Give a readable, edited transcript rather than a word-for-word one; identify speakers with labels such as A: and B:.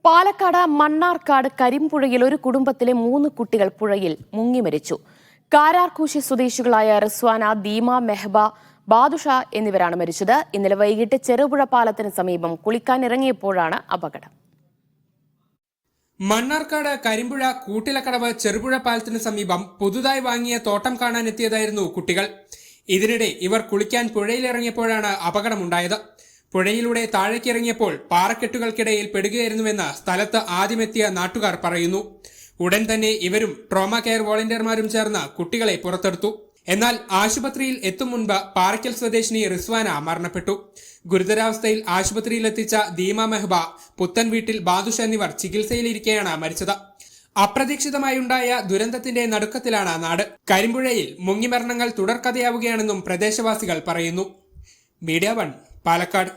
A: പാലക്കാട് മണ്ണാർക്കാട് കരിമ്പുഴയിൽ ഒരു കുടുംബത്തിലെ 3 കുട്ടികൾ പുഴയിൽ മുങ്ങി മരിച്ചു. കാരാർകൂശി സ്വദേശികളായ റിസ്വാന, ദീമ, മെഹബ, ബാദുഷ എന്നിവരാണ് മരിച്ചത്. ഇന്നലെ വൈകിട്ട് ചെറുപുഴ പാലത്തിന് സമീപം കുളിക്കാനിറങ്ങിയപ്പോഴാണ് അപകടം.
B: മണ്ണാർക്കാട് കരിമ്പുഴ കൂട്ടിലക്കടവ് ചെറുപുഴ പാലത്തിന് സമീപം പുതുതായി വാങ്ങിയ തോട്ടം കാണാനെത്തിയതായിരുന്നു കുട്ടികൾ. ഇതിനിടെ ഇവർ കുളിക്കാൻ പുഴയിലിറങ്ങിയപ്പോഴാണ് അപകടമുണ്ടായത്. പുഴയിലൂടെ താഴേക്കിറങ്ങിയപ്പോൾ പാറക്കെട്ടുകൾക്കിടയിൽ പെടുകയായിരുന്നുവെന്ന് സ്ഥലത്ത് ആദ്യമെത്തിയ നാട്ടുകാർ പറയുന്നു. ഉടൻ തന്നെ ഇവരും ട്രോമ കെയർ വോളണ്ടിയർമാരും ചേർന്ന് കുട്ടികളെ പുറത്തെടുത്തു. എന്നാൽ ആശുപത്രിയിൽ എത്തും മുൻപ് പാറയ്ക്കൽ സ്വദേശിനി റിസ്വാന മരണപ്പെട്ടു. ഗുരുതരാവസ്ഥയിൽ ആശുപത്രിയിലെത്തിച്ച ദീമ, മെഹബ, പുത്തൻ വീട്ടിൽ ബാദുഷ എന്നിവർ ചികിത്സയിലിരിക്കെയാണ് മരിച്ചത്. അപ്രതീക്ഷിതമായുണ്ടായ ദുരന്തത്തിന്റെ നടുക്കത്തിലാണ് നാട്. കരിമ്പുഴയിൽ മുങ്ങിമരണങ്ങൾ തുടർക്കഥയാവുകയാണെന്നും പ്രദേശവാസികൾ പറയുന്നു. മീഡിയ 1 പാലക്കാട്.